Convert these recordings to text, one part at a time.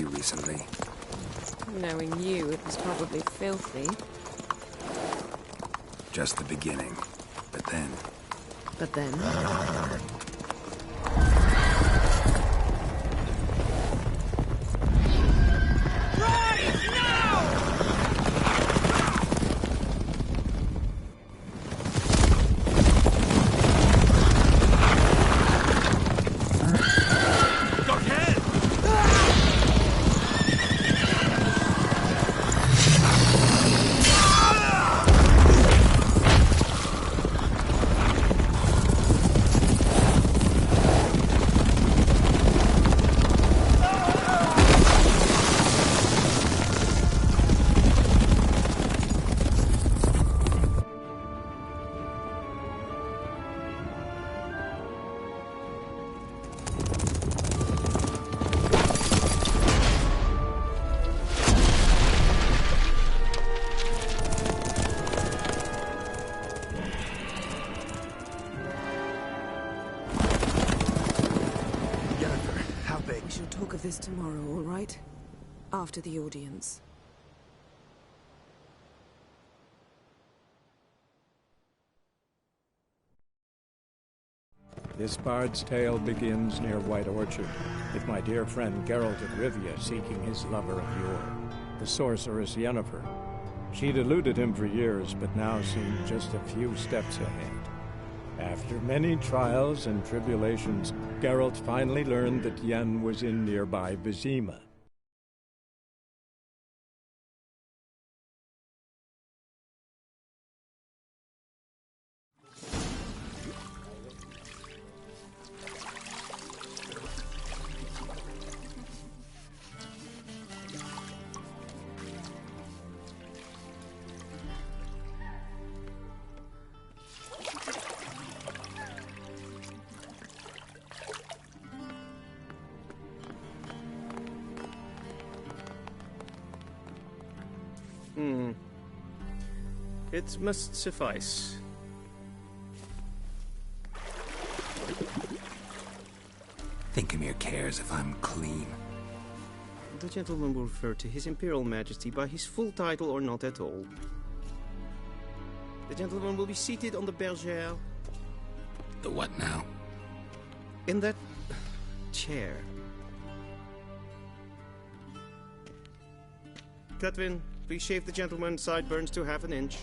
you recently? Knowing you, it was probably filthy. Just the beginning. But then... But then... this tomorrow, all right? After the audience. This bard's tale begins near White Orchard, with my dear friend Geralt of Rivia seeking his lover of yore, the sorceress Yennefer. She'd eluded him for years, but now seemed just a few steps ahead. After many trials and tribulations, Geralt finally learned that Yen was in nearby Vizima. It must suffice. Thinkamere cares if I'm clean. The gentleman will refer to His Imperial Majesty by his full title or not at all. The gentleman will be seated on the bergère. The what now? In that chair. Catwin, please shave the gentleman's sideburns to half an inch.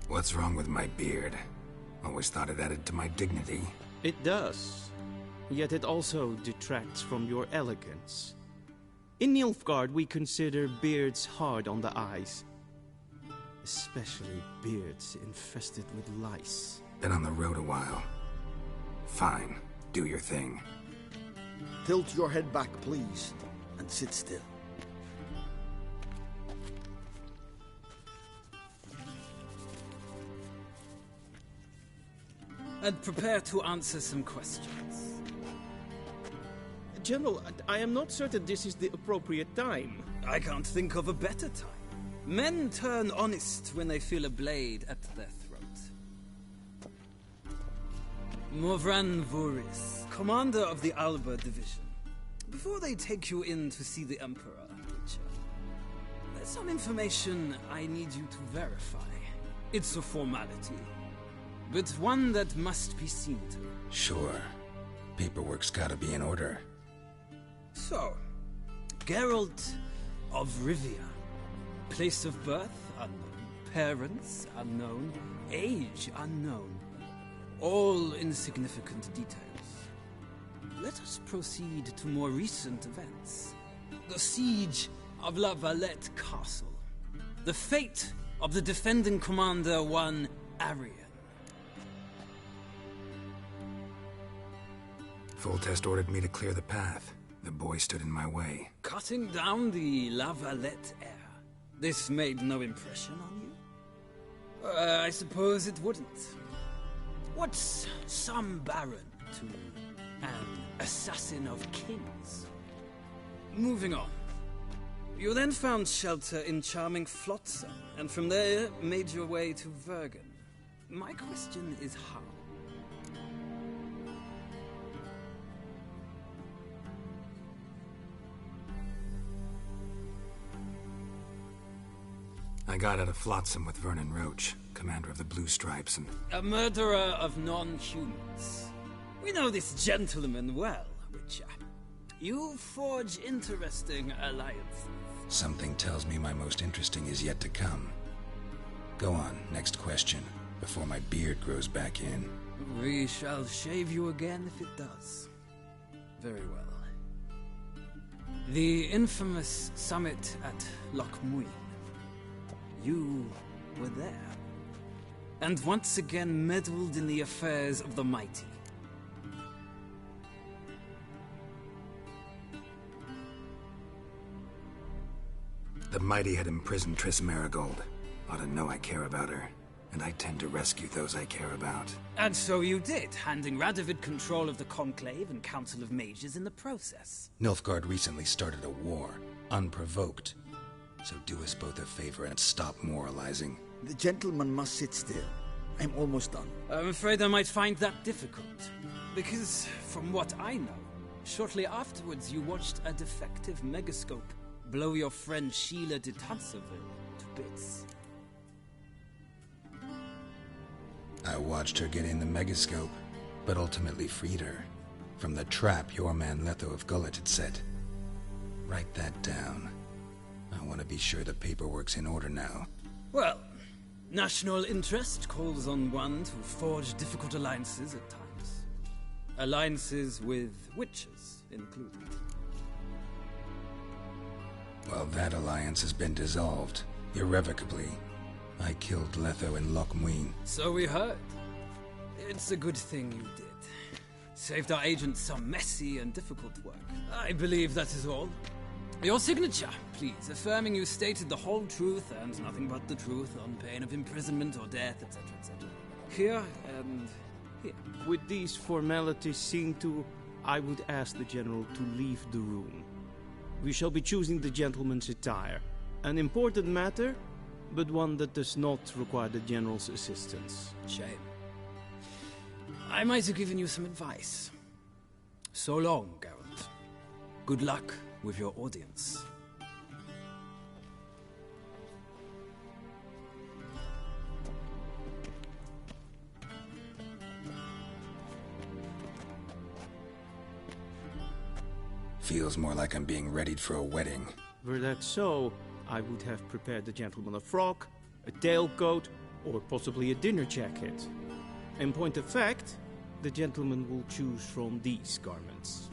What's wrong with my beard? Always thought it added to my dignity. It does. Yet it also detracts from your elegance. In Nilfgaard, we consider beards hard on the eyes. Especially beards infested with lice. Been on the road a while. Fine. Do your thing. Tilt your head back, please, and sit still. And prepare to answer some questions. General, I am not certain this is the appropriate time. I can't think of a better time. Men turn honest when they feel a blade at their throat. Morvran Vuris, commander of the Alba Division. Before they take you in to see the Emperor, Witcher, there's some information I need you to verify. It's a formality, but one that must be seen to. Sure. Paperwork's gotta be in order. So, Geralt of Rivia. Place of birth unknown. Parents unknown. Age unknown. All insignificant details. Let us proceed to more recent events. The siege of La Valette Castle. The fate of the defending commander, one Arian. Foltest ordered me to clear the path. The boy stood in my way. Cutting down the La Valette heir. This made no impression on you? I suppose it wouldn't. What's some baron to an assassin of kings. Moving on. You then found shelter in charming Flotsam, and from there made your way to Vergen. My question is how? I got out of Flotsam with Vernon Roach, commander of the Blue Stripes, and... A murderer of non-humans. We know this gentleman well, Witcher. You forge interesting alliances. Something tells me my most interesting is yet to come. Go on, next question, before my beard grows back in. We shall shave you again if it does. Very well. The infamous summit at Loch Muin. You were there. And once again meddled in the affairs of the mighty. The mighty had imprisoned Triss Marigold. Ought to know I care about her. And I tend to rescue those I care about. And so you did, handing Radovid control of the Conclave and Council of Mages in the process. Nilfgaard recently started a war, unprovoked. So do us both a favor and stop moralizing. The gentleman must sit still. I'm almost done. I'm afraid I might find that difficult. Because, from what I know, shortly afterwards you watched a defective megascope blow your friend Sheila de Tanserville to bits. I watched her get in the megascope, but ultimately freed her. From the trap your man Letho of Gullet had set. Write that down. I want to be sure the paperwork's in order now. Well, national interest calls on one to forge difficult alliances at times. Alliances with witches included. Well, that alliance has been dissolved, irrevocably. I killed Letho in Loch Muin. So we heard. It's a good thing you did. Saved our agent some messy and difficult work. I believe that is all. Your signature, please, affirming you stated the whole truth and nothing but the truth on pain of imprisonment or death, etc., etc. Here and here. With these formalities seen to, I would ask the General to leave the room. We shall be choosing the gentleman's attire. An important matter, but one that does not require the General's assistance. Shame. I might have given you some advice. So long, Geralt. Good luck with your audience. Feels more like I'm being readied for a wedding. Were that so, I would have prepared the gentleman a frock, a tailcoat, or possibly a dinner jacket. In point of fact, the gentleman will choose from these garments.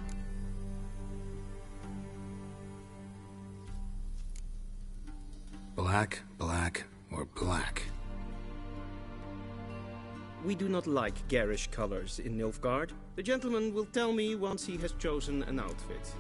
Black, black, or black? We do not like garish colors in Nilfgaard. The gentleman will tell me once he has chosen an outfit.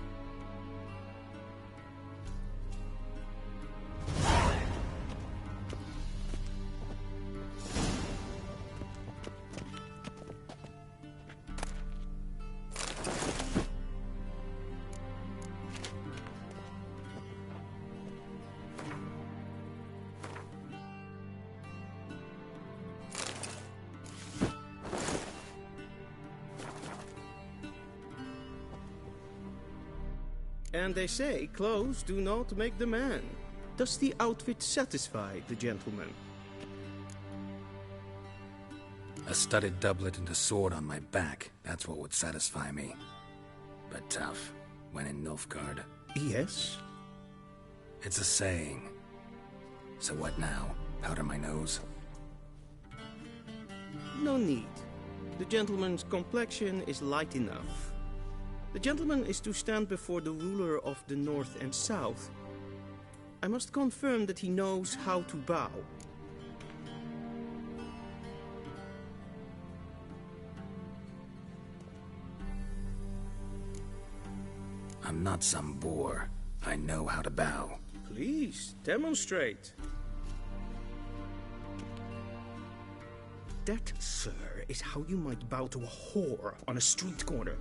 And they say clothes do not make the man. Does the outfit satisfy the gentleman? A studded doublet and a sword on my back, that's what would satisfy me. But tough, when in Nilfgaard. Yes. It's a saying. So what now? Powder my nose? No need. The gentleman's complexion is light enough. The gentleman is to stand before the ruler of the North and South. I must confirm that he knows how to bow. I'm not some boor. I know how to bow. Please, demonstrate. That, sir, is how you might bow to a whore on a street corner.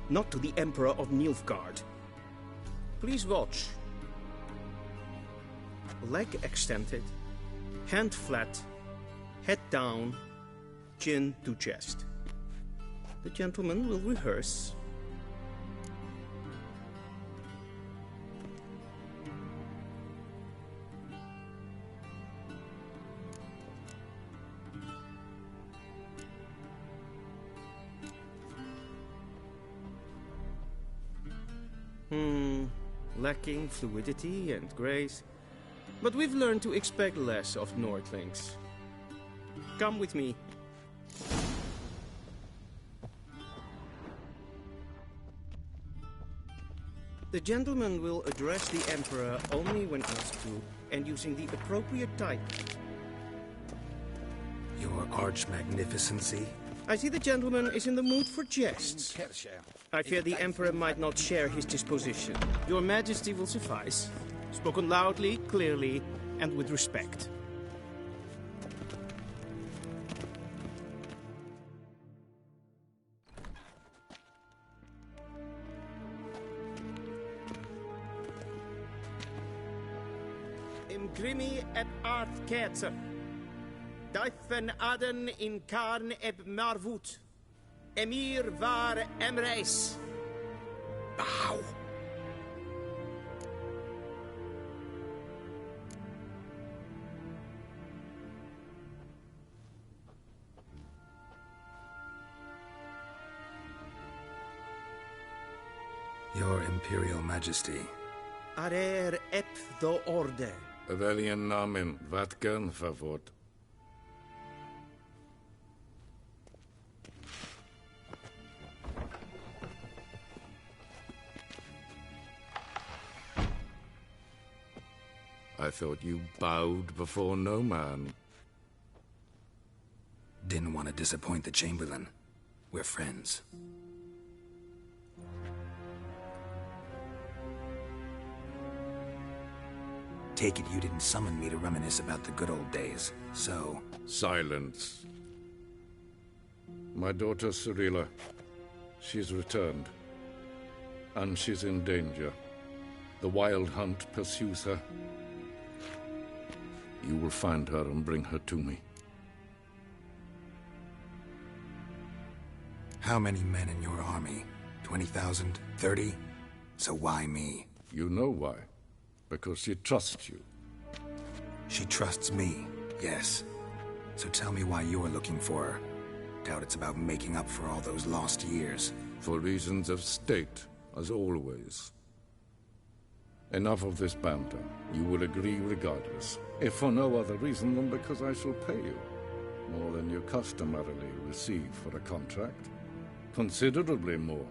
not to the Emperor of Nilfgaard. Please watch. Leg extended, hand flat, head down, chin to chest. The gentleman will rehearse. Lacking fluidity and grace. But we've learned to expect less of Nordlings. Come with me. The gentleman will address the Emperor only when asked to, and using the appropriate type. Your Arch-Magnificency? I see the gentleman is in the mood for jests. I fear the Emperor might not share his disposition. Your Majesty will suffice. Spoken loudly, clearly, and with respect. Imgrimi et art kerzer. Daifen aden in karn eb marvut. Emir var emreis. Bow! Your Imperial Majesty. Arer ep do orde. Weljen namen, wat kan favort? I thought you bowed before no man. Didn't want to disappoint the Chamberlain. We're friends. Take it you didn't summon me to reminisce about the good old days, so... Silence. My daughter Cyrilla, she's returned. And she's in danger. The Wild Hunt pursues her. You will find her and bring her to me. How many men in your army? 20,000? 30? So why me? You know why. Because she trusts you. She trusts me, yes. So tell me why you're looking for her. Doubt it's about making up for all those lost years. For reasons of state, as always. Enough of this banter. You will agree regardless. If for no other reason than because I shall pay you. More than you customarily receive for a contract. Considerably more.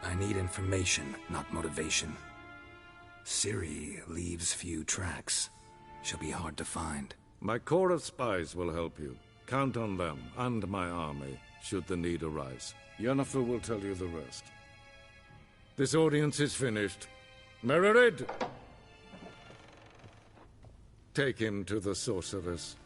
I need information, not motivation. Ciri leaves few tracks. She'll be hard to find. My corps of spies will help you. Count on them, and my army, should the need arise. Yennefer will tell you the rest. This audience is finished. Mererid! Take him to the sorceress.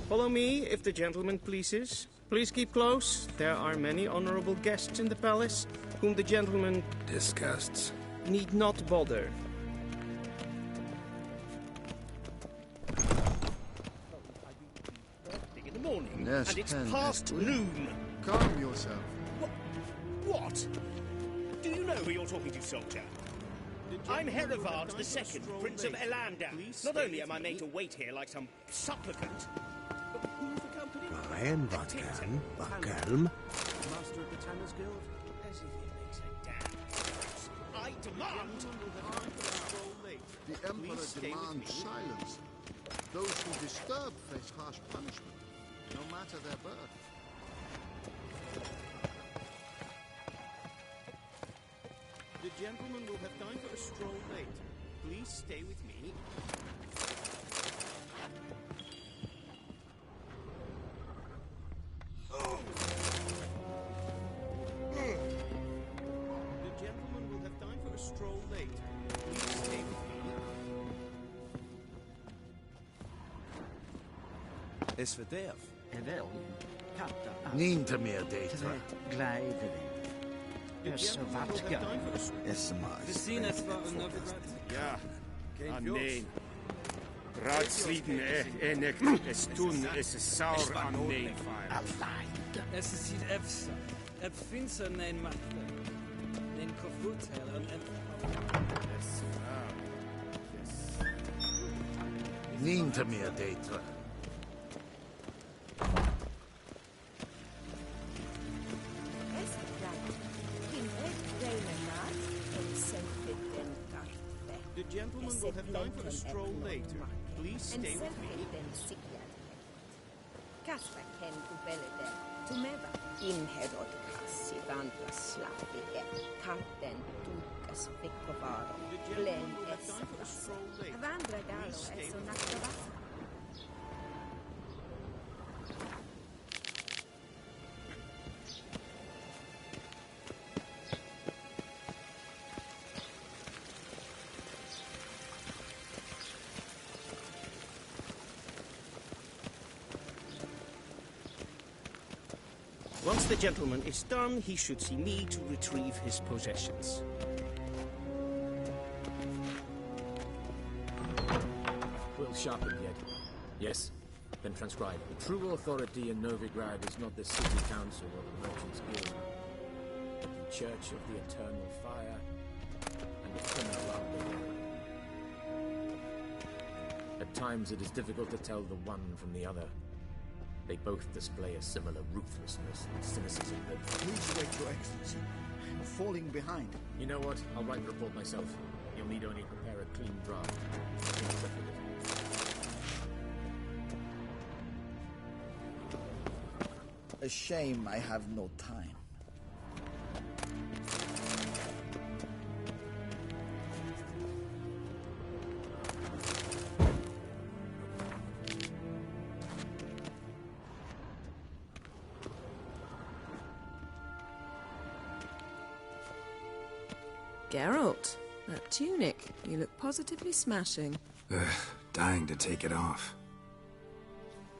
Follow me, if the gentleman pleases. Please keep close. There are many honorable guests in the palace, whom the gentleman Disgusts. need not bother. In the morning, Yes, and it's Pen, past yes, noon. Calm yourself. What? Do you know who you're talking to, soldier? I'm Herivard II, Prince of Elandar. Not only am I made to wait here like some supplicant, but who's the company? Ryan Vodkan, Buckelm. Master of the Tanners Guild? As if it makes a damn difference. I demand... The Emperor stay with demands me. silence. Those who disturb face harsh punishment, no matter their birth. The gentleman will have time for a stroll late. Please stay with me. is verderf. Wel, kapta. Niet meer data. Glijden. Dus wat kan. Is maar. We zien het wel een Ja, nee. Raadsliden, enig, es tun, es is saur aan nee. Es is niet efsa. Het vindt ze nee makkelijk. Nee kapot en Niet meer data. The gentleman will have time for a stroll later. Please stay with me. Kasvaken ubelede, tumeva inherod kassi vantas slavike, karten tukas vikkovaro, glen essas, vandra galo esso nakavasa. Once the gentleman is done, he should see me to retrieve his possessions. Well sharpened yet. Yes. Then transcribe. The true authority in Novigrad is not the city council or the merchants guild, but the church of the eternal fire and the criminal underworld. At times it is difficult to tell the one from the other. They both display a similar ruthlessness and cynicism that... Please wait, Your Excellency. You're falling behind. You know what? I'll write the report myself. You'll need only prepare a clean draft. A shame I have no time. Geralt, that tunic. You look positively smashing. Dying to take it off.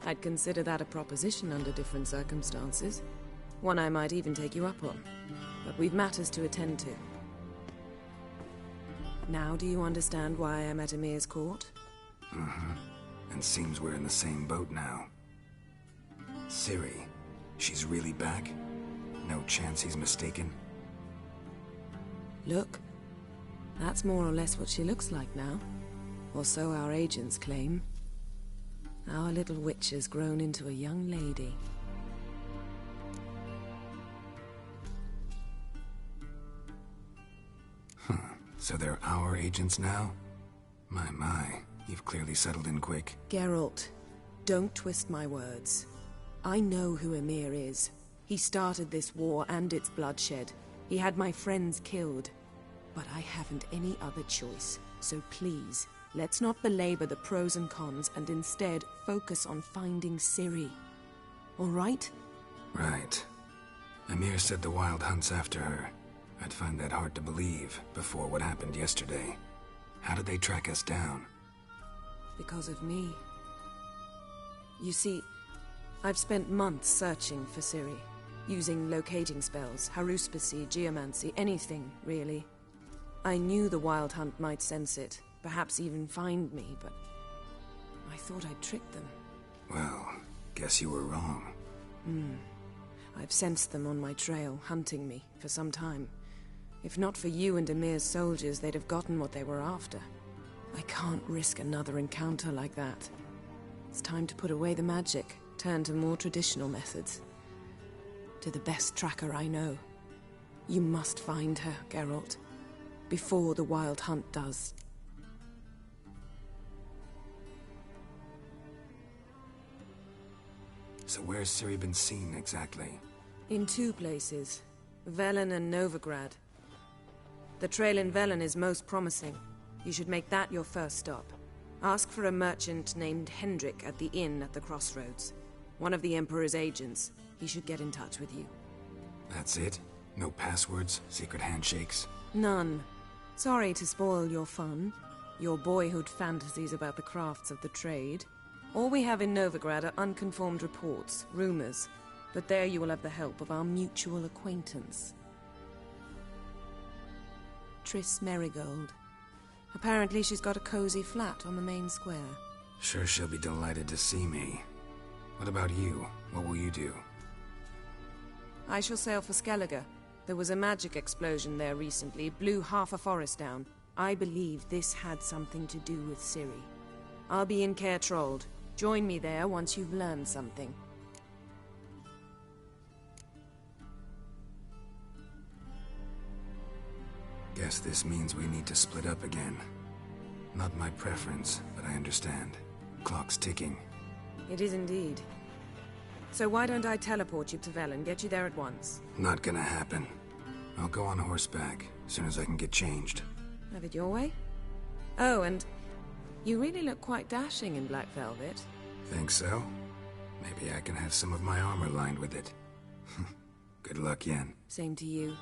I'd consider that a proposition under different circumstances. One I might even take you up on. But we've matters to attend to. Now do you understand why I'm at Emir's court? Mm-hmm. And seems we're in the same boat now. Ciri, she's really back? No chance he's mistaken? Look, that's more or less what she looks like now. Or so our agents claim. Our little witch has grown into a young lady. Huh. So they're our agents now? My, you've clearly settled in quick. Geralt, don't twist my words. I know who Emir is. He started this war and its bloodshed. He had my friends killed. But I haven't any other choice. So please, let's not belabor the pros and cons and instead focus on finding Ciri. All right? Right. Emir said the Wild Hunt's after her. I'd find that hard to believe before what happened yesterday. How did they track us down? Because of me. You see, I've spent months searching for Ciri. Using locating spells, haruspicy, geomancy, anything, really. I knew the Wild Hunt might sense it, perhaps even find me, but I thought I'd tricked them. Well, guess you were wrong. I've sensed them on my trail, hunting me, for some time. If not for you and Emir's soldiers, they'd have gotten what they were after. I can't risk another encounter like that. It's time to put away the magic, turn to more traditional methods. To the best tracker I know. You must find her, Geralt. Before the Wild Hunt does. So where's Ciri been seen, exactly? In two places. Velen and Novigrad. The trail in Velen is most promising. You should make that your first stop. Ask for a merchant named Hendrik at the inn at the crossroads. One of the Emperor's agents. He should get in touch with you. That's it? No passwords? Secret handshakes? None. Sorry to spoil your fun. Your boyhood fantasies about the crafts of the trade. All we have in Novigrad are unconfirmed reports, rumors. But there you will have the help of our mutual acquaintance. Triss Merigold. Apparently she's got a cozy flat on the main square. Sure she'll be delighted to see me. What about you? What will you do? I shall sail for Skellige. There was a magic explosion there recently, blew half a forest down. I believe this had something to do with Ciri. I'll be in Caer Trold. Join me there once you've learned something. Guess this means we need to split up again. Not my preference, but I understand. Clock's ticking. It is indeed. So why don't I teleport you to Velen, get you there at once? Not gonna happen. I'll go on horseback, as soon as I can get changed. Have it your way? Oh, and you really look quite dashing in black velvet. Think so? Maybe I can have some of my armor lined with it. Good luck, Yen. Same to you.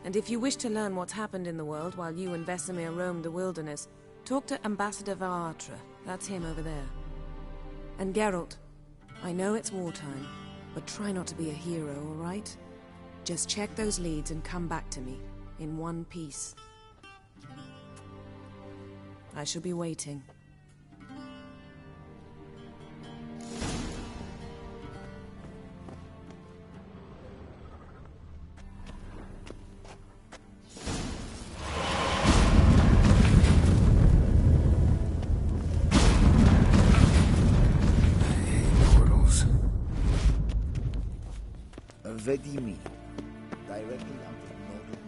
And if you wish to learn what's happened in the world while you and Vesemir roamed the wilderness, talk to Ambassador Varatra. That's him over there. And Geralt, I know it's wartime, but try not to be a hero, all right? Just check those leads and come back to me, in one piece. I shall be waiting. Vedimi, directly under the northern.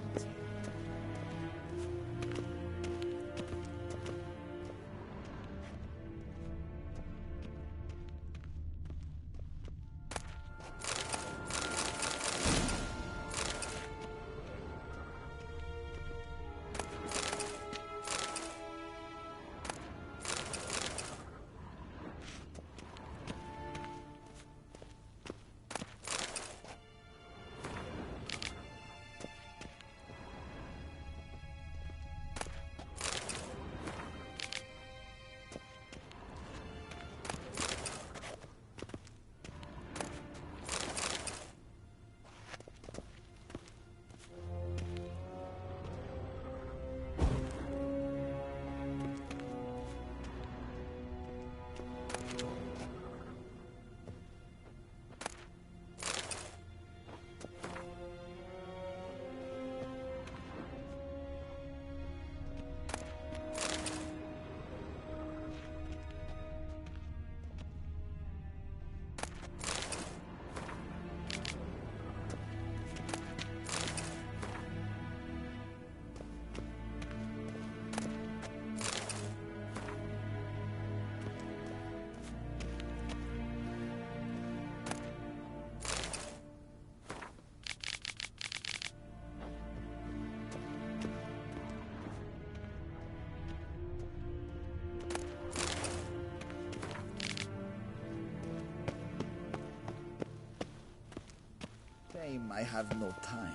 Shame I have no time.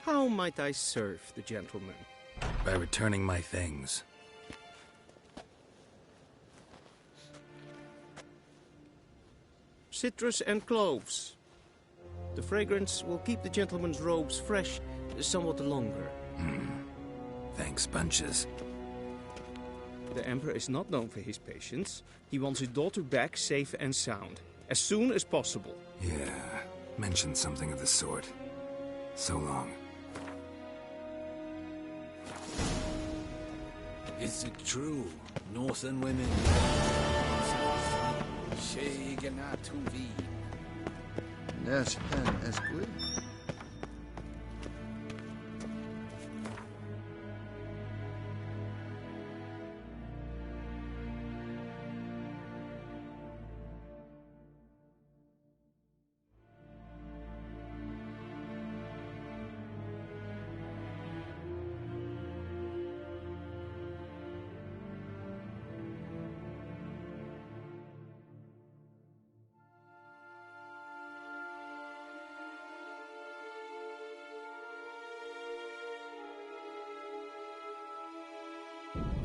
How might I serve the gentleman? By returning my things. Citrus and cloves. The fragrance will keep the gentleman's robes fresh somewhat longer. Thanks, bunches. The Emperor is not known for his patience. He wants his daughter back safe and sound, as soon as possible. Yeah, mentioned something of the sort. So long. Is it true? Northern women. Sheganatuvi. Yes, and as good.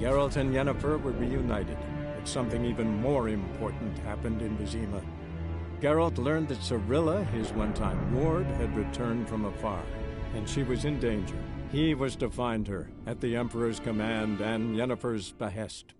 Geralt and Yennefer were reunited, but something even more important happened in Vizima. Geralt learned that Cirilla, his one-time ward, had returned from afar, and she was in danger. He was to find her, at the Emperor's command and Yennefer's behest.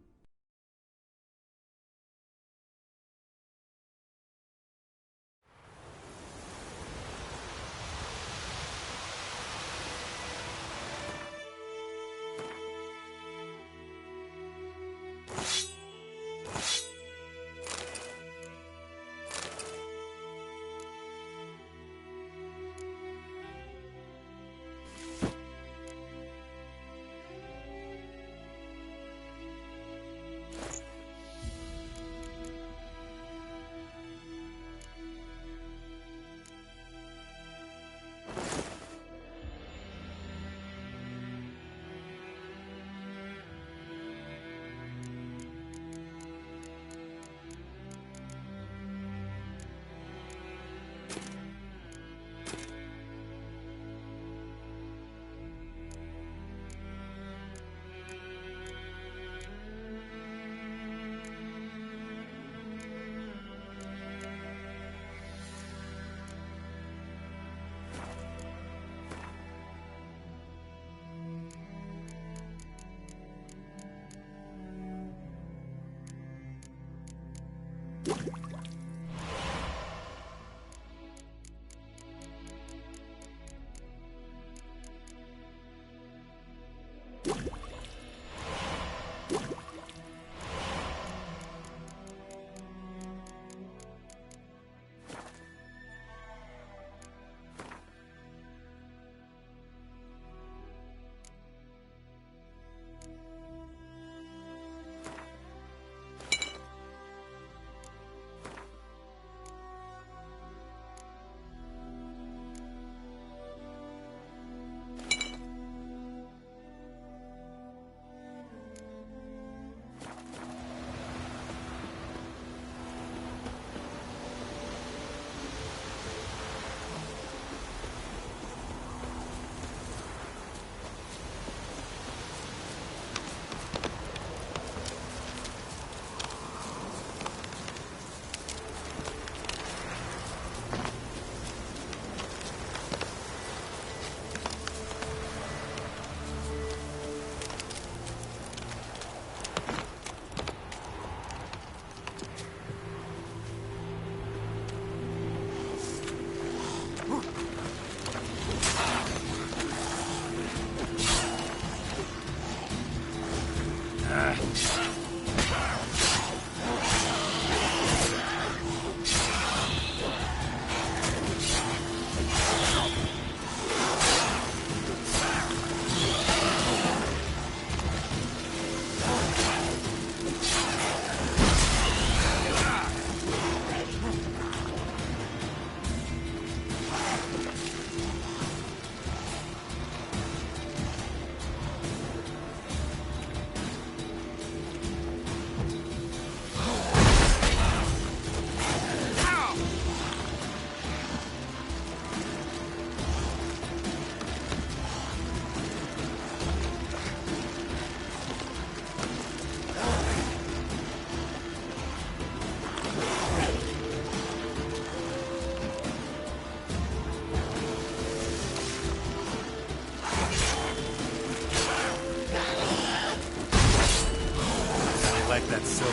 Like that silver.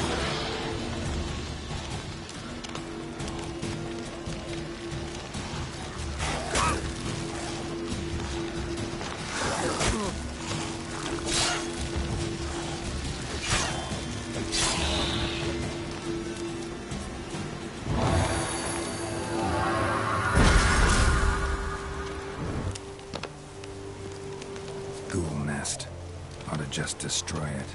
Ghoul nest. Ought to just destroy it.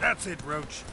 That's it, Roach.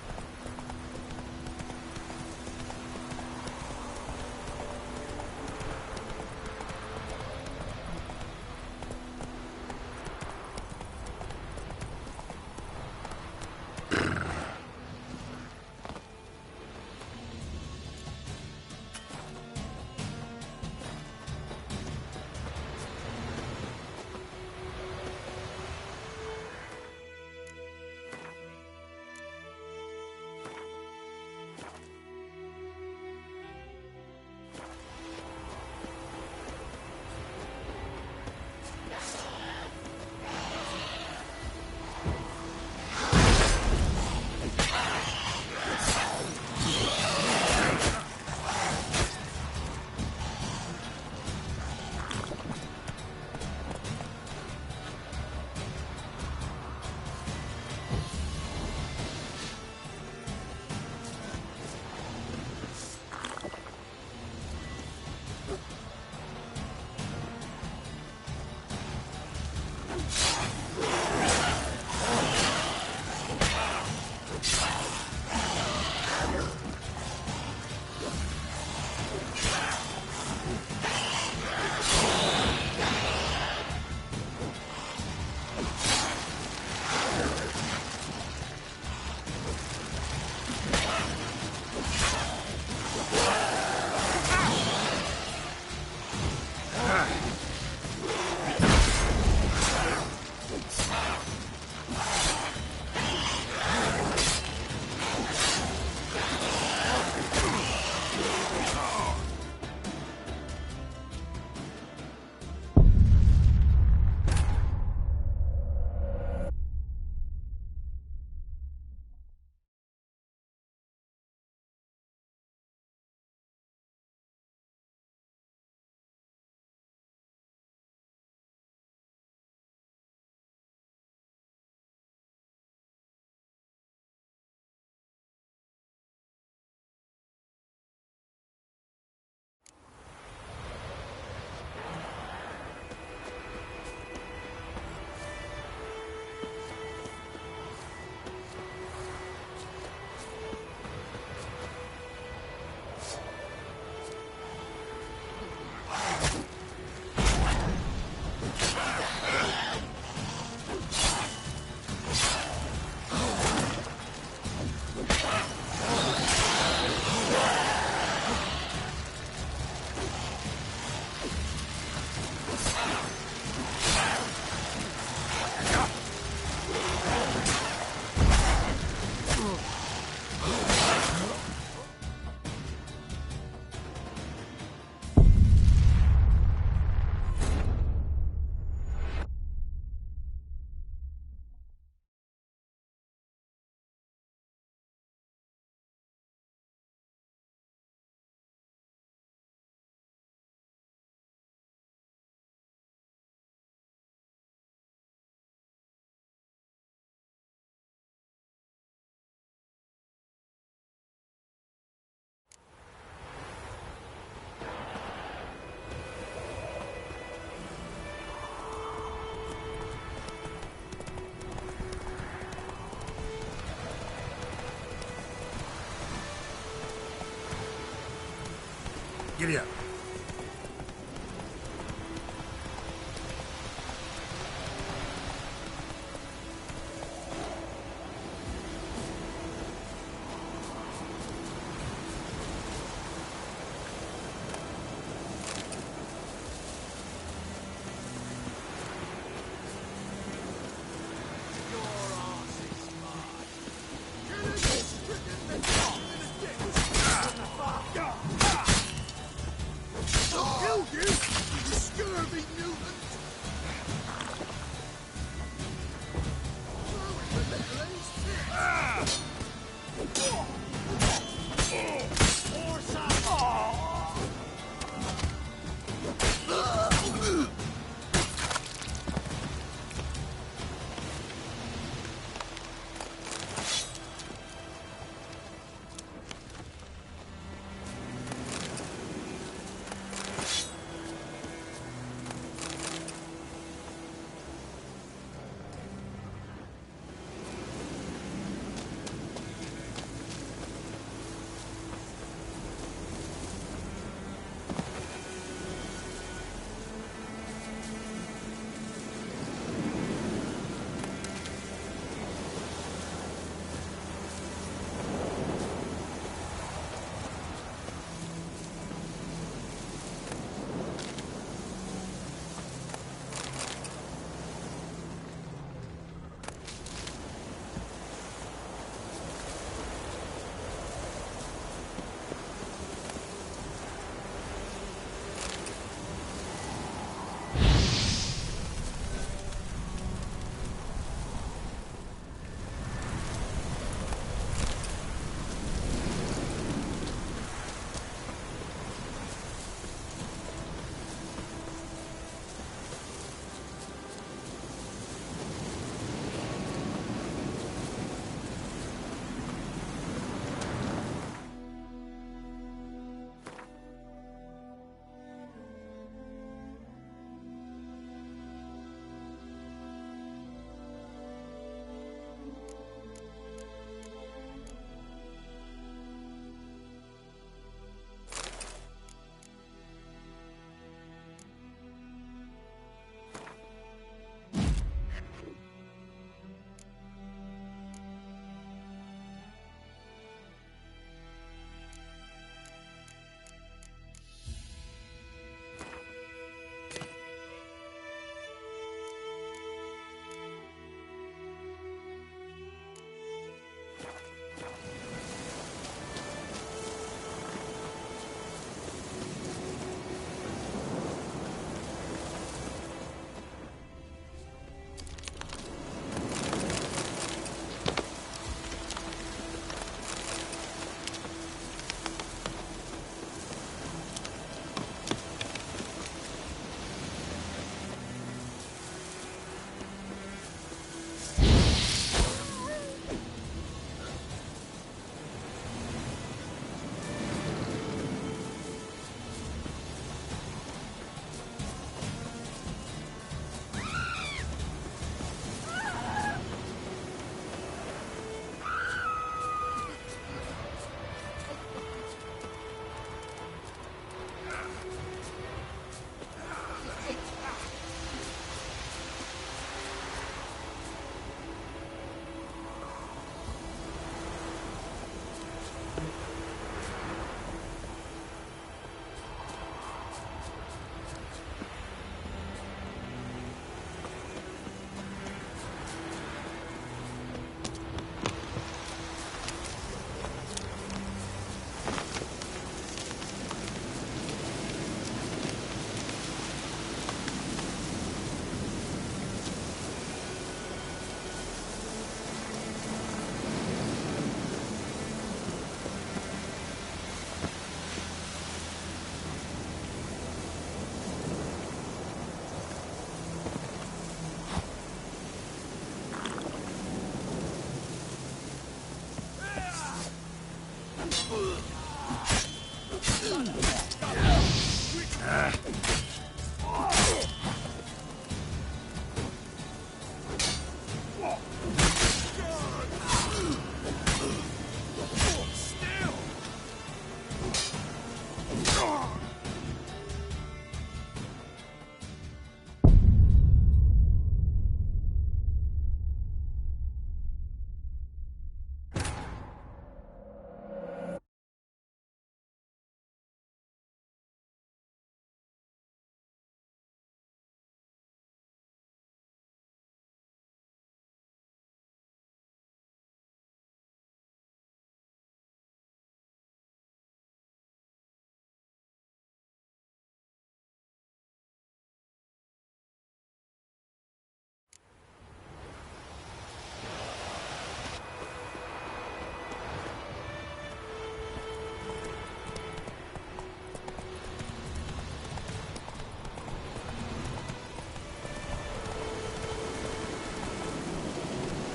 Giddy up.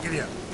Giddy up.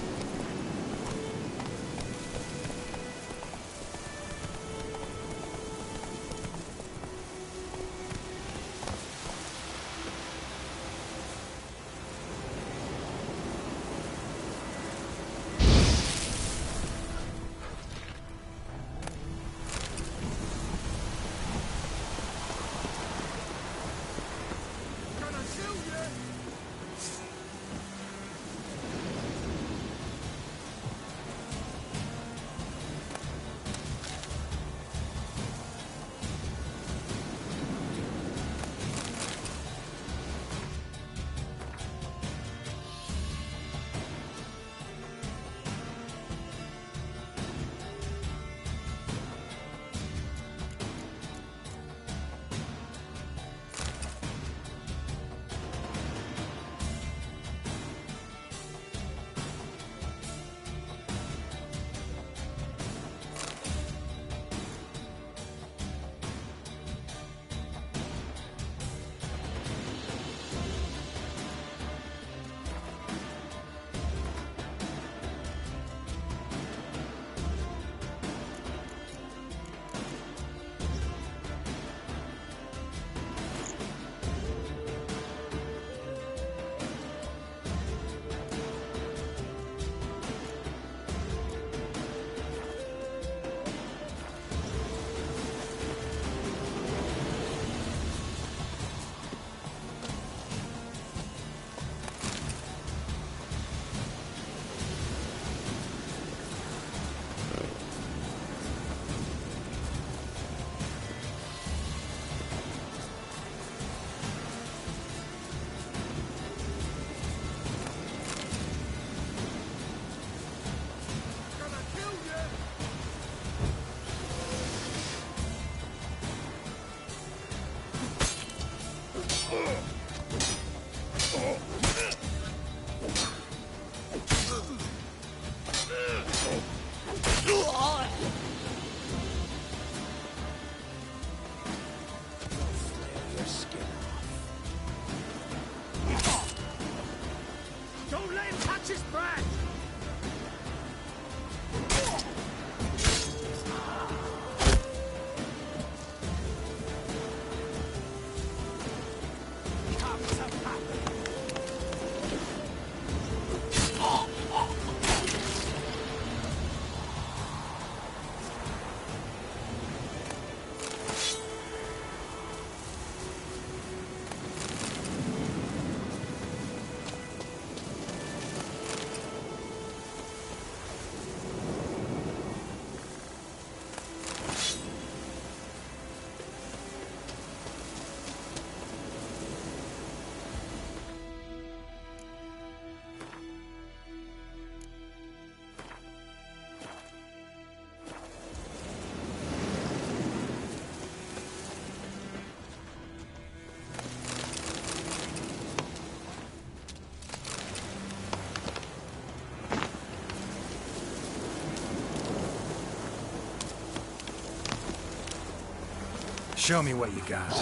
Show me what you got.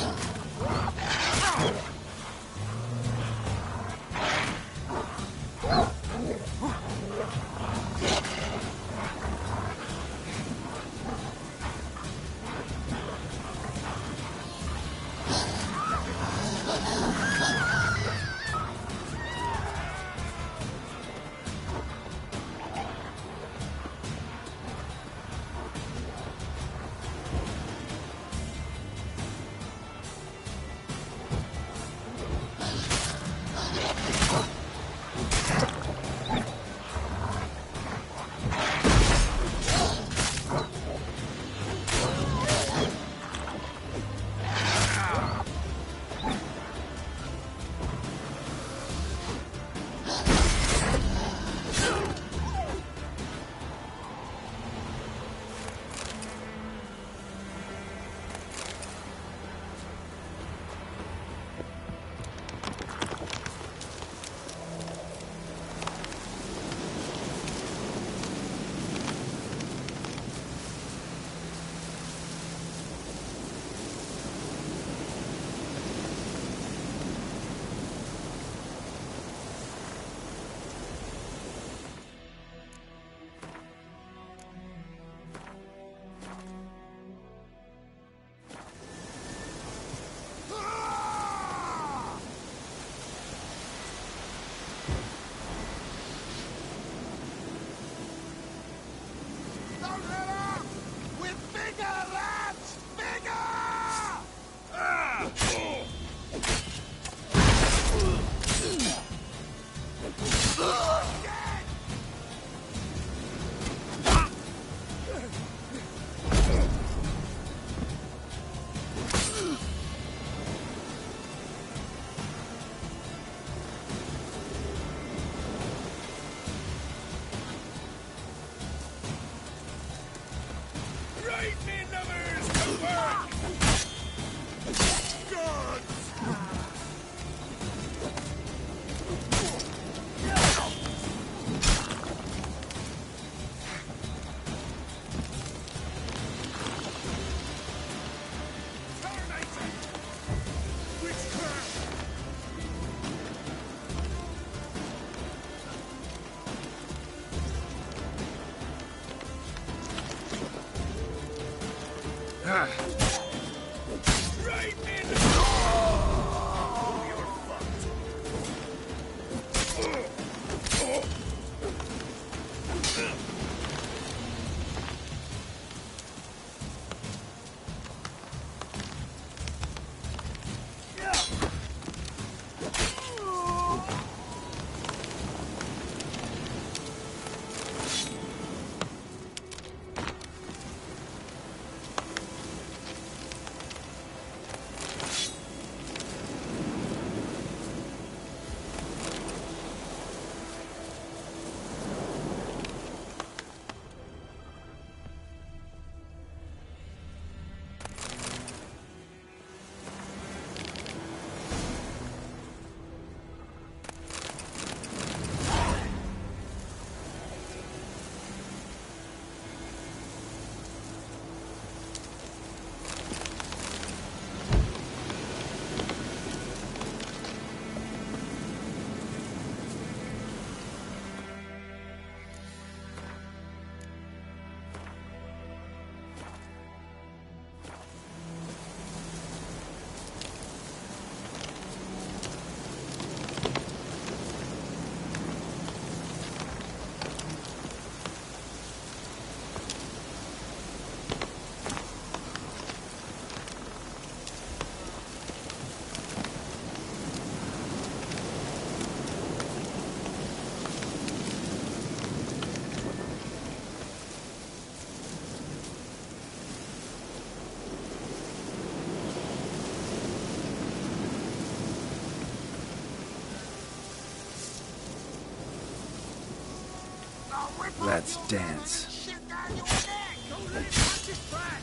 Let's dance. Shit down your neck! Don't let it touch his back!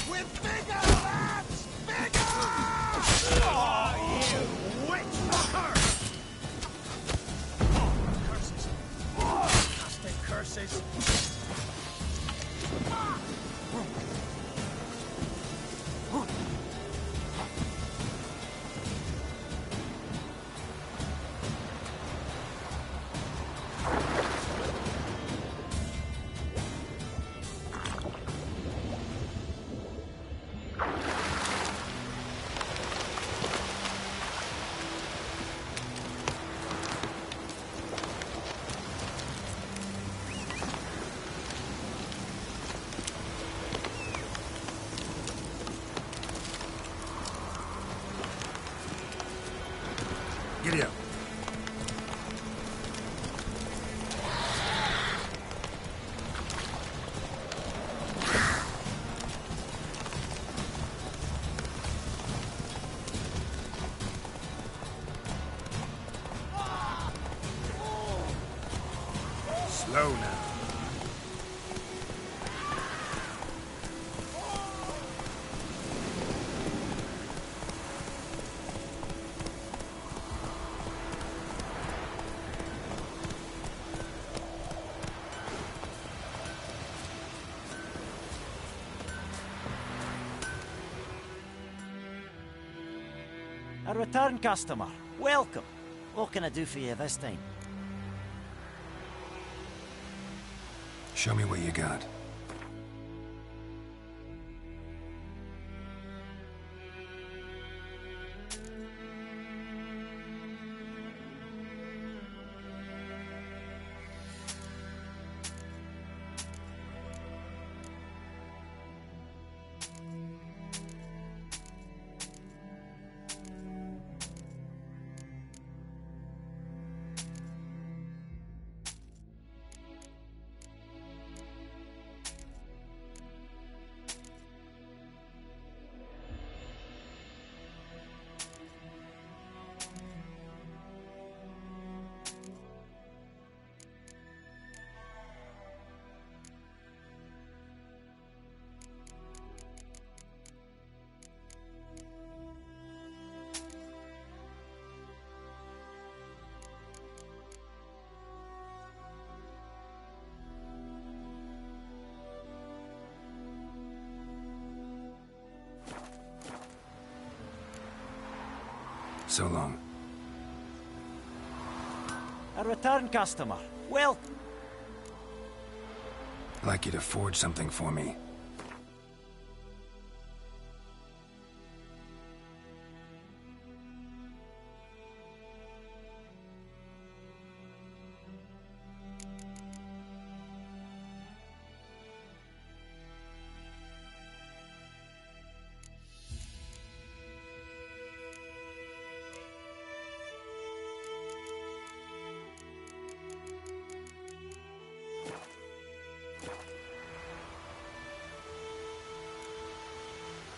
We're bigger, lads! Bigger! Oh, you witch fucker! Curses. Casting curses. Giddy up. Slow now. A return customer. Welcome. What can I do for you this time? Show me what you got. So long. A return customer. Welcome. I'd like you to forge something for me.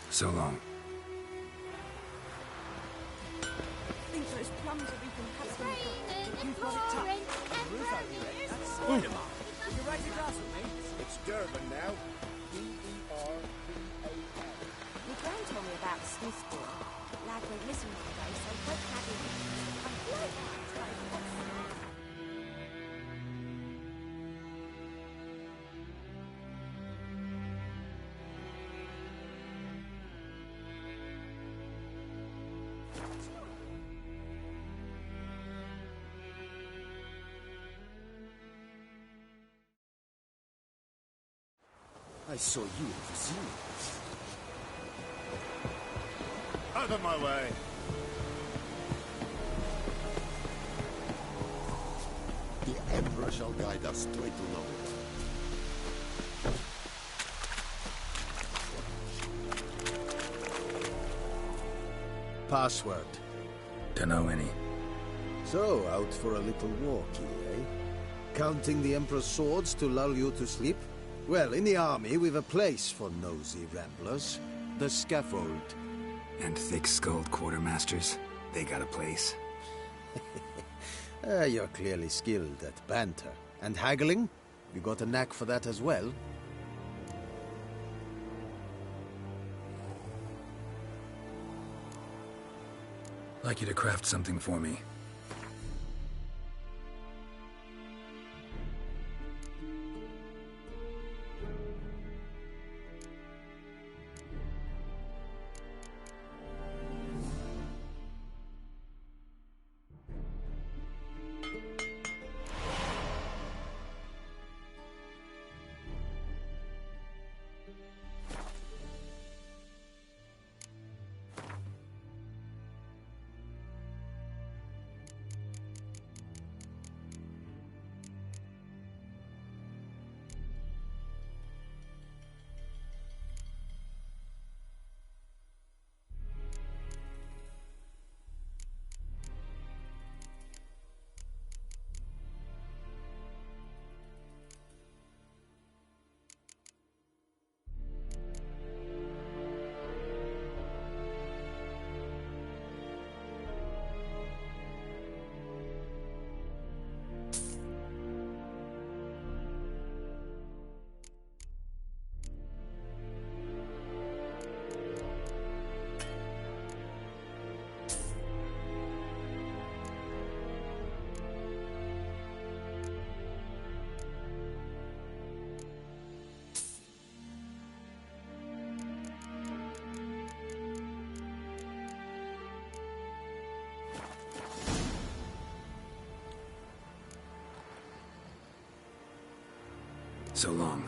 So long. I think those plums are even happening. You've got it tucked. Wunderbar. You raise a glass with me? It's Durban now. D-E-R-B-A-N. My gran told me about Smithbourne. Lad went missing today, so won't have him. I'm like I saw you at the zoo. Out of my way. The Emperor shall guide us straight to Nowhere. Password. Dunno any. So, out for a little walkie, eh? Counting the Emperor's swords to lull you to sleep? Well, in the army, we've a place for nosy ramblers. The scaffold. And thick-skulled quartermasters. They got a place. You're clearly skilled at banter. And haggling? You got a knack for that as well? I'd like you to craft something for me. So long.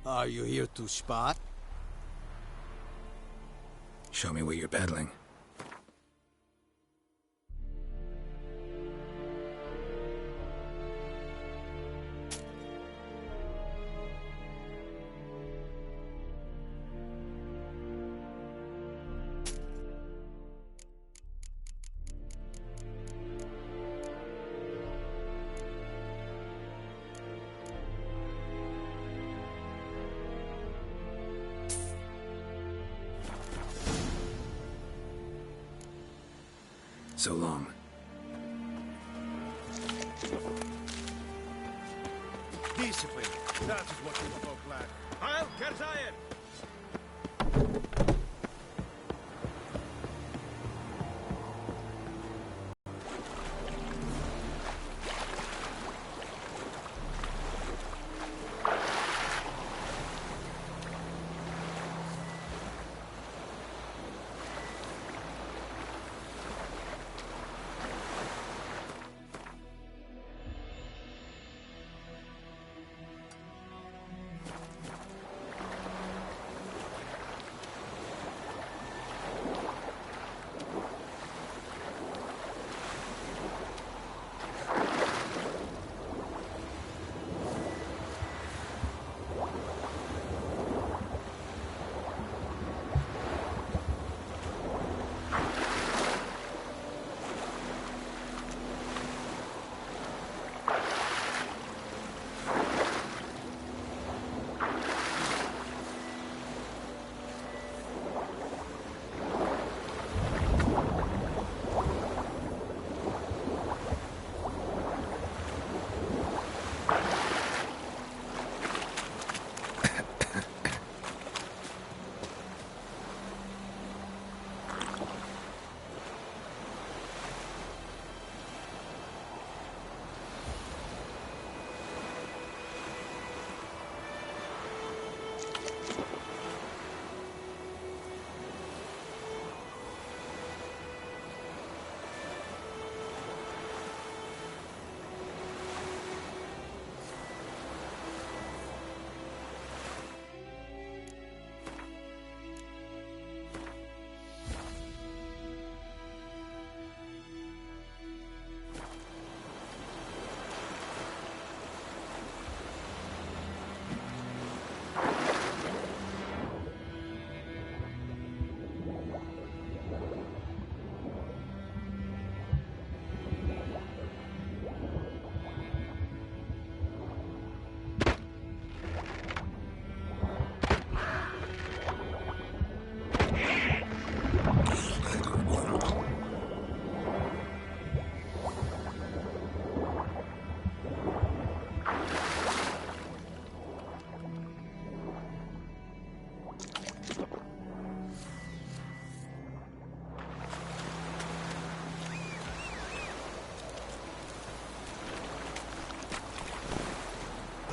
Are you here to spot? Show me what you're peddling. So long. Discipline. That is what you folk lack. Heil Kerzayen!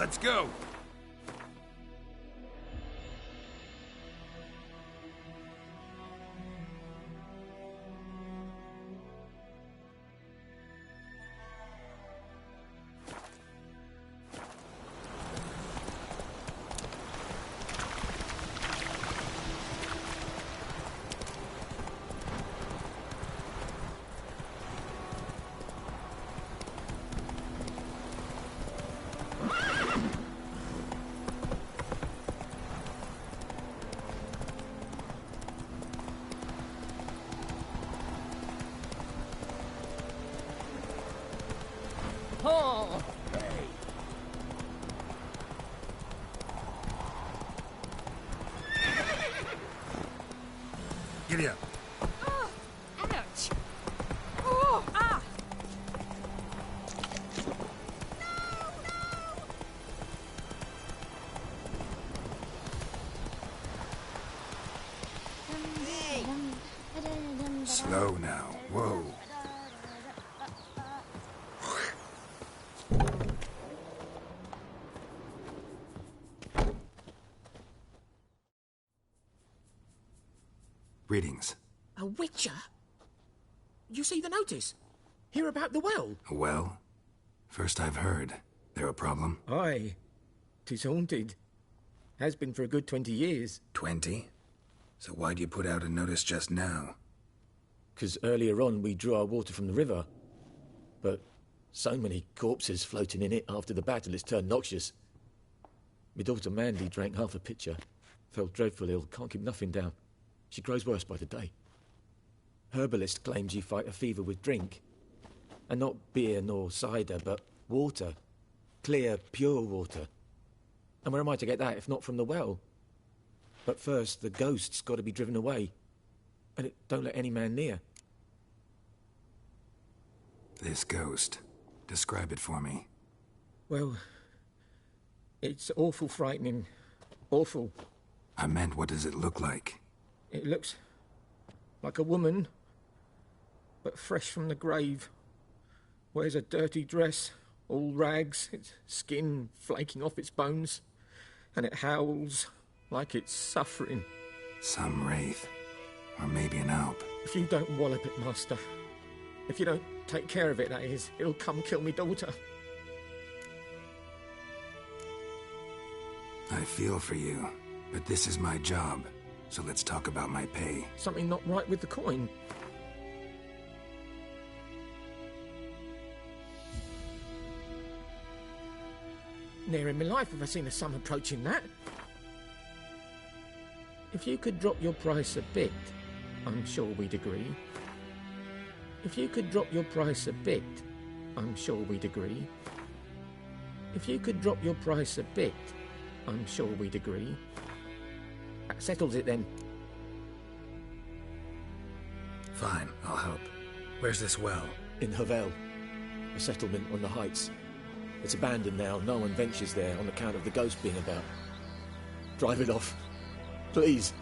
Let's go! Oh! Giddy up. Oh, ouch! Oh, ah! Slow now. Whoa. Greetings. A witcher? You see the notice? Hear about the well? Well, first I've heard. There a problem? Aye. 'Tis haunted. Has been for a good 20 years. 20? So why'd you put out a notice just now? 'Cause earlier on we drew our water from the river. But so many corpses floating in it after the battle it's turned noxious. My daughter Mandy drank half a pitcher. Fell dreadful ill, can't keep nothing down. She grows worse by the day. Herbalist claims you fight a fever with drink. And not beer nor cider, but water. Clear, pure water. And where am I to get that if not from the well? But first, the ghost's got to be driven away. And it don't let any man near. This ghost. Describe it for me. Well, it's awful frightening. Awful. I meant, what does it look like? It looks like a woman, but fresh from the grave. Wears a dirty dress, all rags, its skin flaking off its bones, and it howls like it's suffering. Some wraith. Or maybe an alp. If you don't wallop it, Master, if you don't take care of it, that is, it'll come kill me daughter. I feel for you, but this is my job. So let's talk about my pay. Something not right with the coin. Ne'er in my life have I seen a sum approaching that. If you could drop your price a bit, I'm sure we'd agree. If you could drop your price a bit, I'm sure we'd agree. If you could drop your price a bit, I'm sure we'd agree. That settles it then. Fine, I'll help. Where's this well? In Havel, a settlement on the heights. It's abandoned now, no one ventures there on account of the ghost being about. Drive it off, please.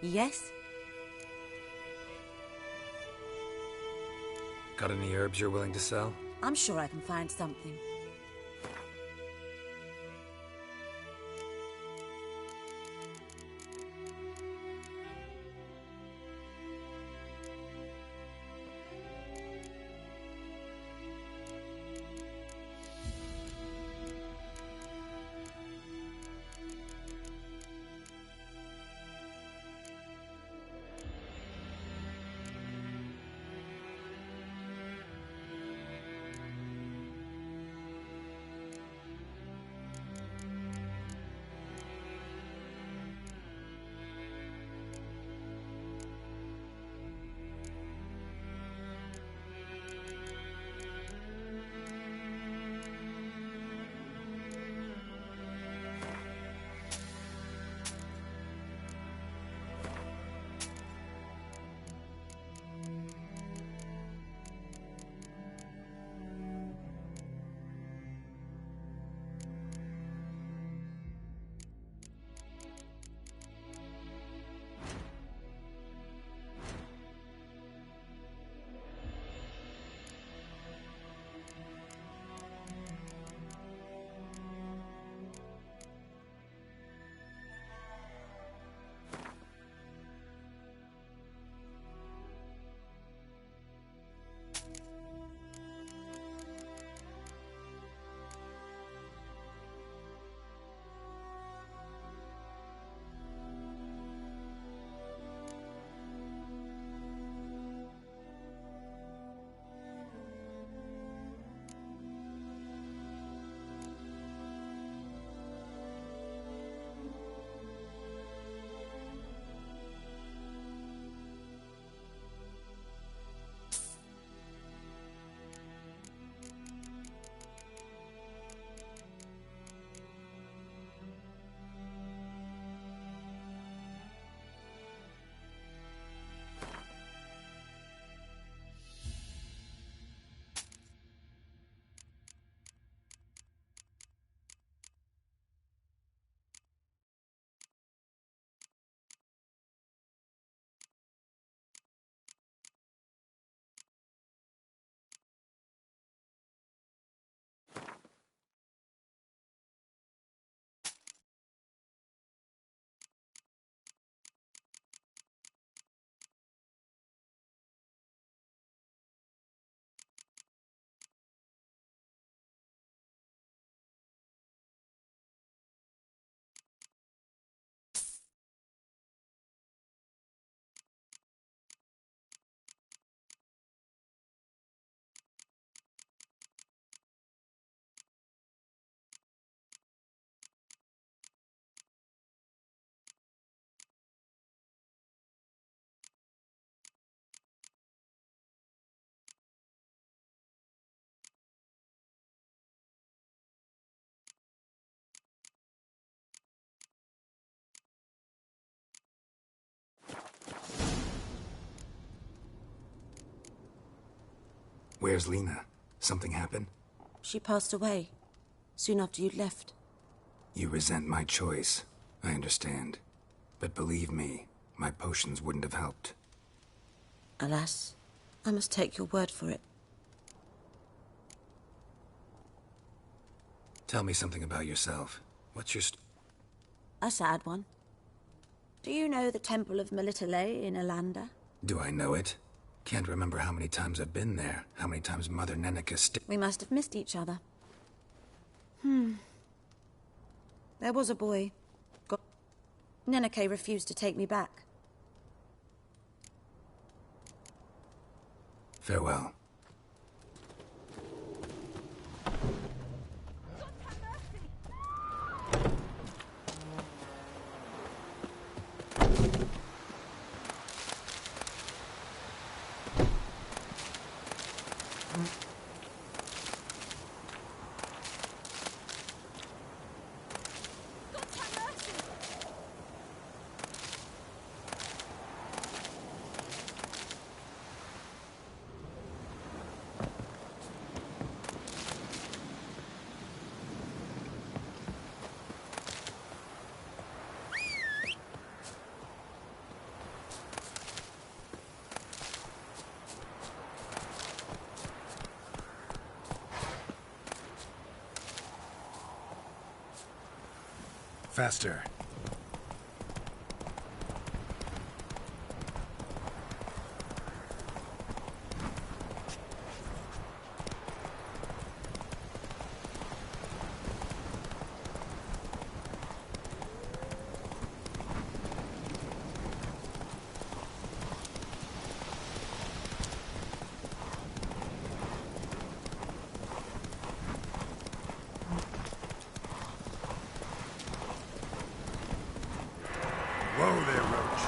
Yes? Got any herbs you're willing to sell? I'm sure I can find something. Where's Lena? Something happened? She passed away soon after you'd left. You resent my choice. I understand. But believe me, my potions wouldn't have helped. Alas, I must take your word for it. Tell me something about yourself. What's your A sad one. Do you know the Temple of Melitele in Elanda? Do I know it? Can't remember how many times I've been there, how many times Mother Neneka We must have missed each other. There was a boy. Neneke refused to take me back. Farewell. Faster. Whoa there, Roach.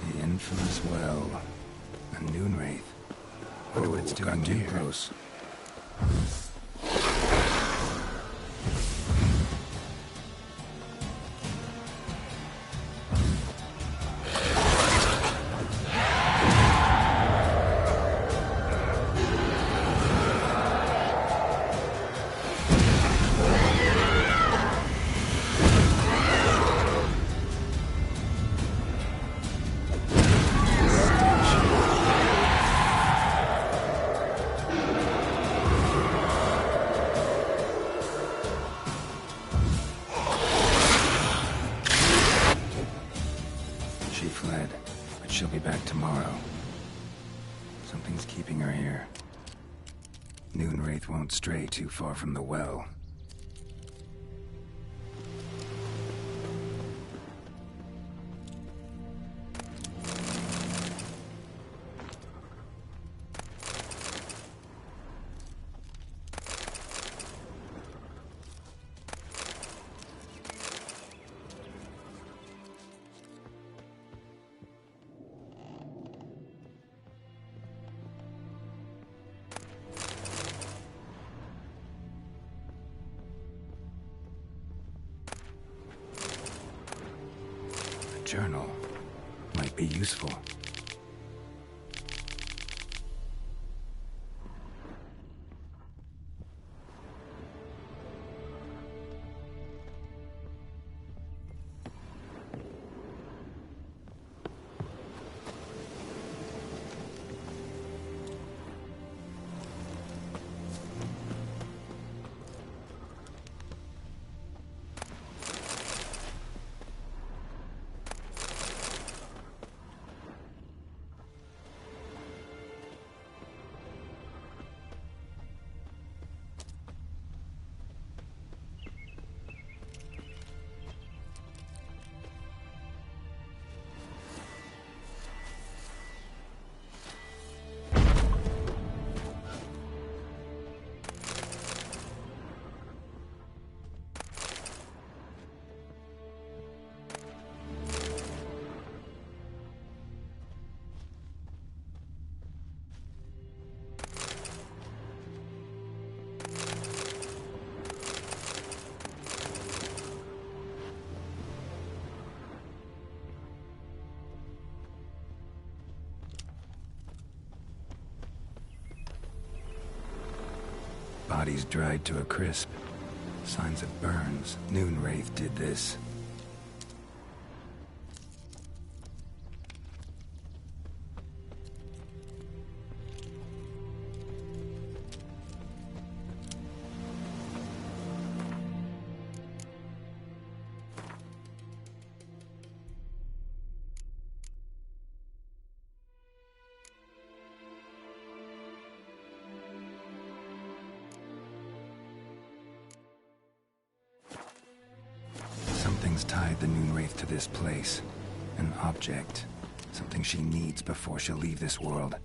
The infamous well. A Noon Wraith. Wonder what it's doing here. Close. She fled, but she'll be back tomorrow. Something's keeping her here. Noon Wraith won't stray too far from the well. Journal might be useful. Bodies dried to a crisp. Signs of burns. Noon Wraith did this. Something's tied the Noon Wraith to this place. An object. Something she needs before she'll leave this world.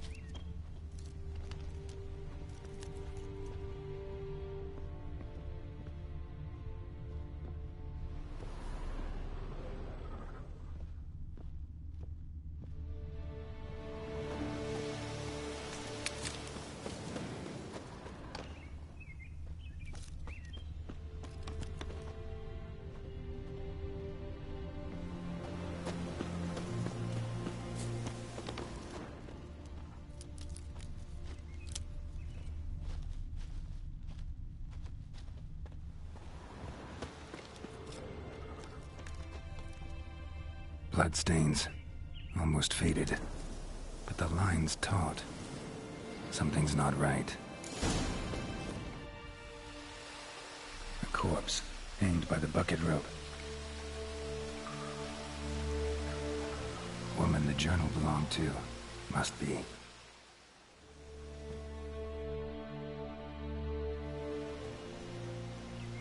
bloodstains. Almost faded. But the line's taut. Something's not right. A corpse, hanged by the bucket rope. Woman the journal belonged to. Must be.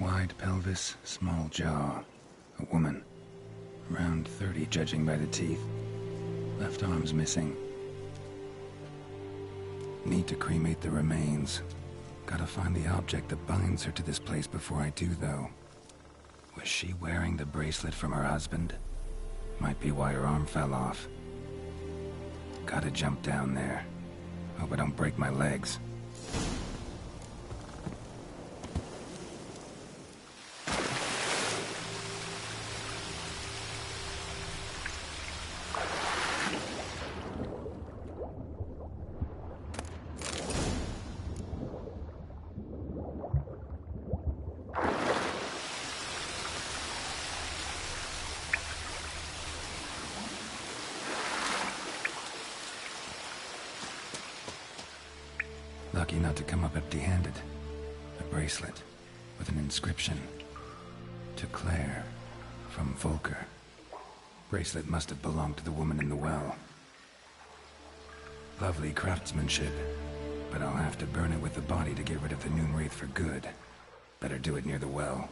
Wide pelvis, small jaw. A woman. Around 30, judging by the teeth. Left arm's missing. Need to cremate the remains. Gotta find the object that binds her to this place before I do, though. Was she wearing the bracelet from her husband? Might be why her arm fell off. Gotta jump down there. Hope I don't break my legs. Lucky not to come up empty-handed. A bracelet with an inscription. To Claire, from Volker. Bracelet must have belonged to the woman in the well. Lovely craftsmanship, but I'll have to burn it with the body to get rid of the Noon Wraith for good. Better do it near the well.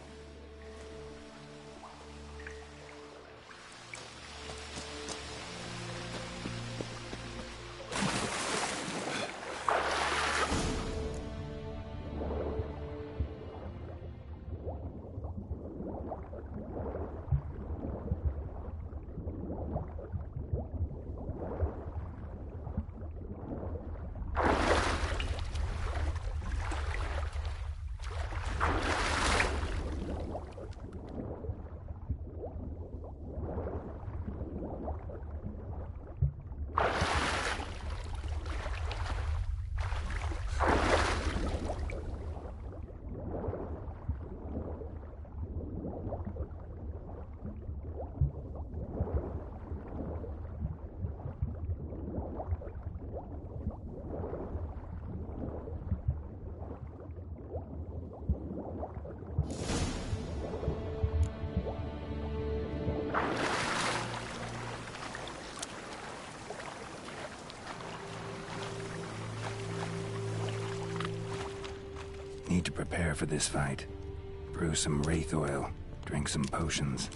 Need to prepare for this fight. Brew some wraith oil, drink some potions.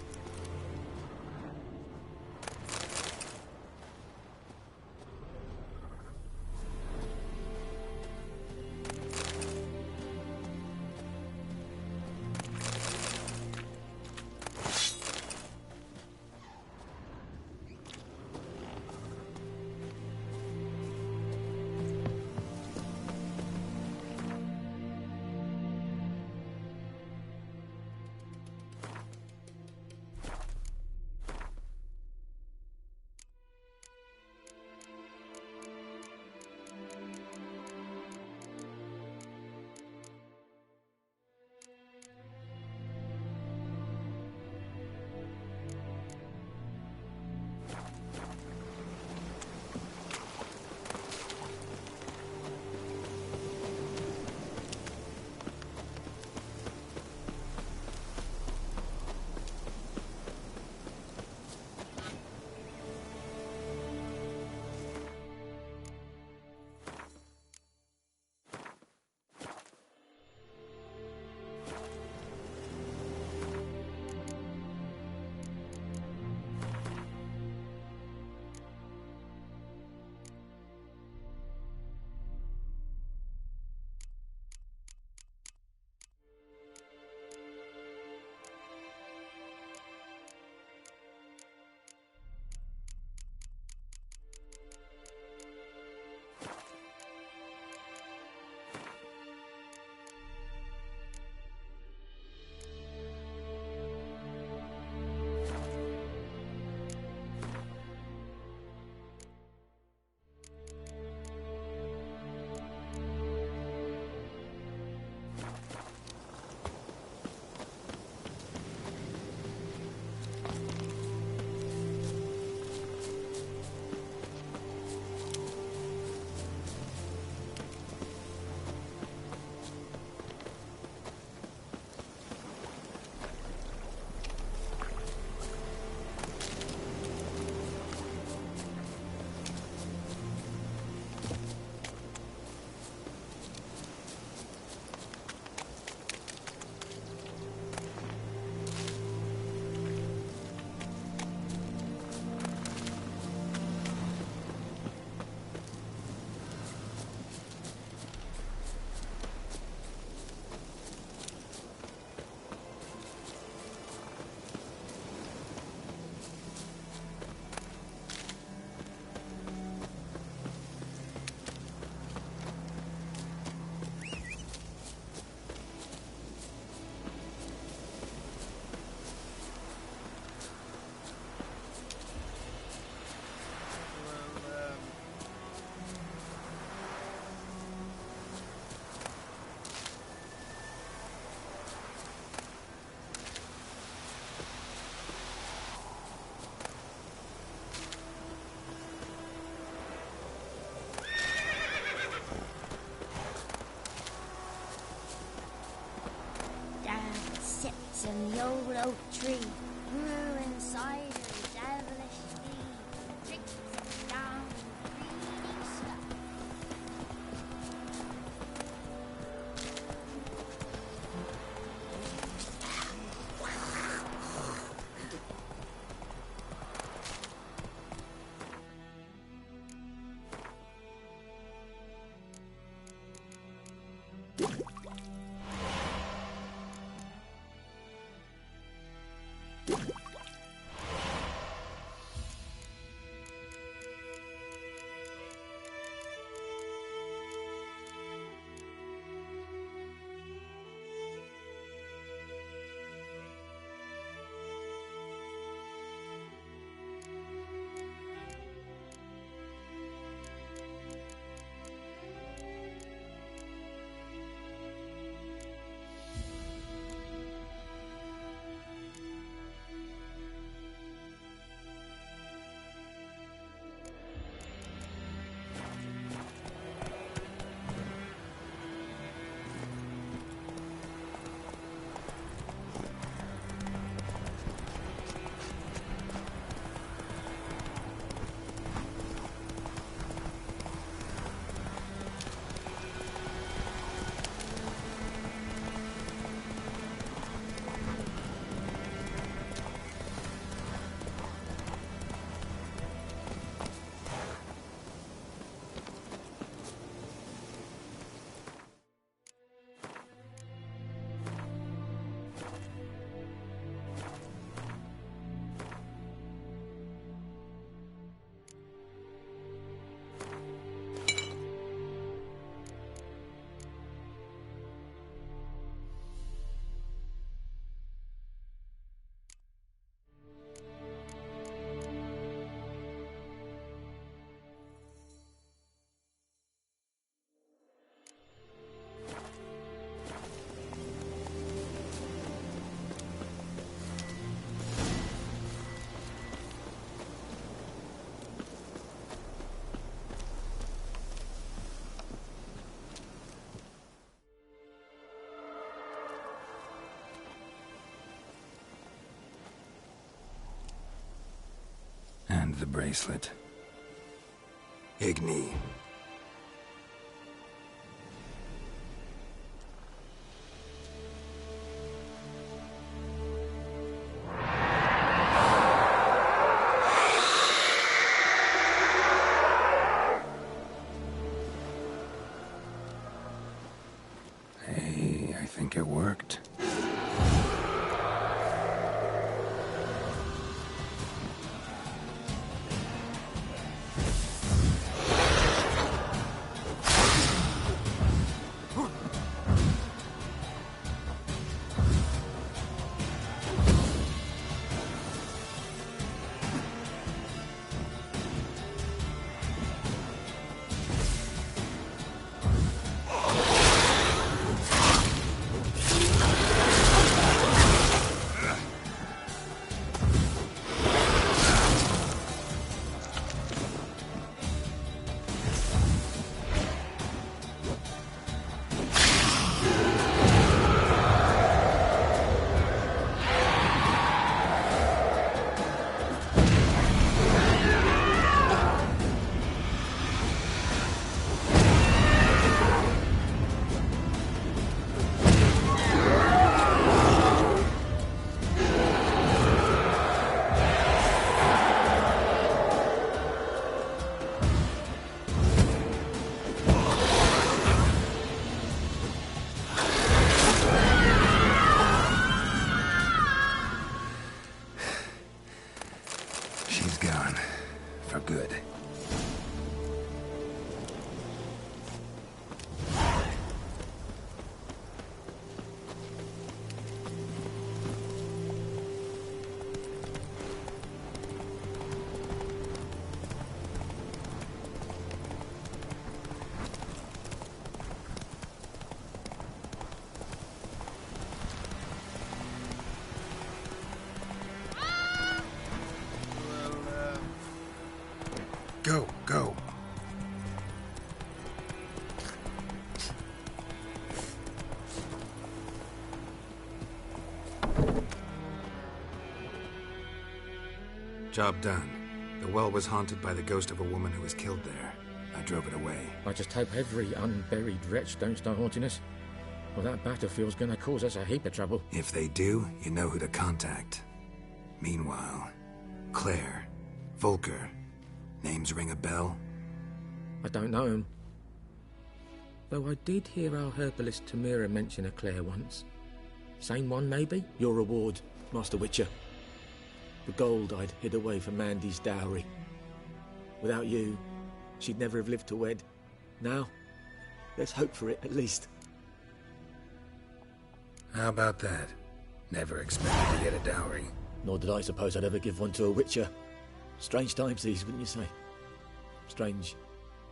roots in the old oak tree grew inside her devilish speed. Tricks down greedy stuff. And the bracelet. Igni. Hey, I think it worked. Job done. The well was haunted by the ghost of a woman who was killed there. I drove it away. I just hope every unburied wretch don't start haunting us. Well, that battlefield's gonna cause us a heap of trouble. If they do, you know who to contact. Meanwhile, Claire, Volker, names ring a bell? I don't know him. Though I did hear our herbalist Tamira mention a Claire once. Same one, maybe? Your reward, Master Witcher. The gold I'd hid away for Mandy's dowry. Without you, she'd never have lived to wed. Now, let's hope for it, at least. How about that? Never expected to get a dowry. Nor did I suppose I'd ever give one to a Witcher. Strange times these, wouldn't you say? Strange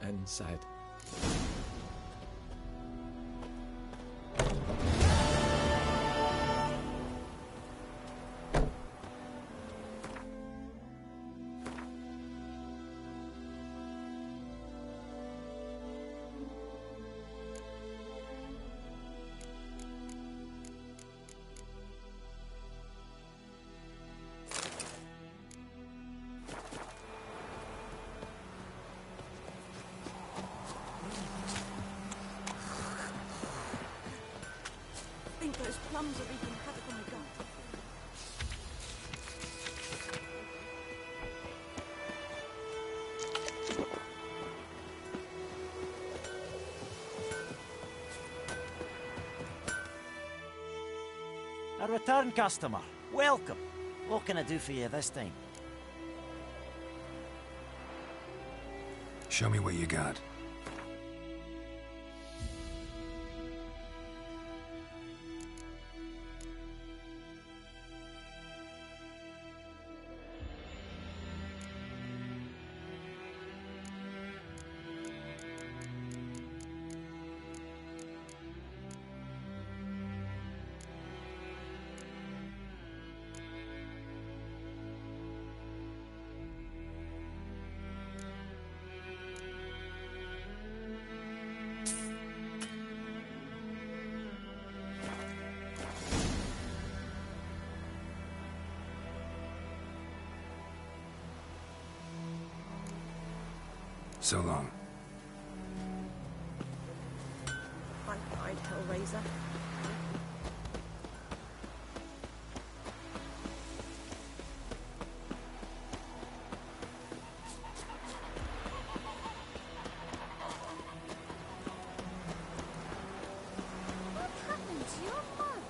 and sad. Those plums are wreaking havoc on my garden. A return customer. Welcome. What can I do for you this time? Show me what you got. So long. Bye-bye, Hellraiser. What happened to your mug?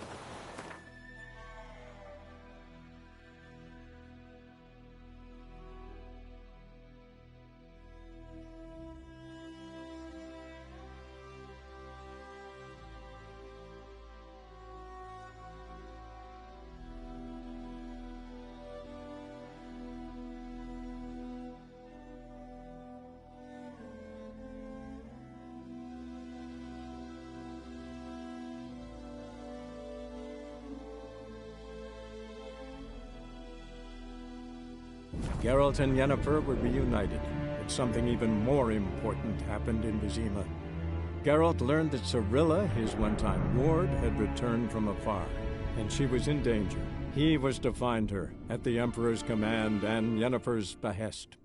Geralt and Yennefer were reunited, but something even more important happened in Vizima. Geralt learned that Cirilla, his one-time ward, had returned from afar, and she was in danger. He was to find her, at the Emperor's command and Yennefer's behest.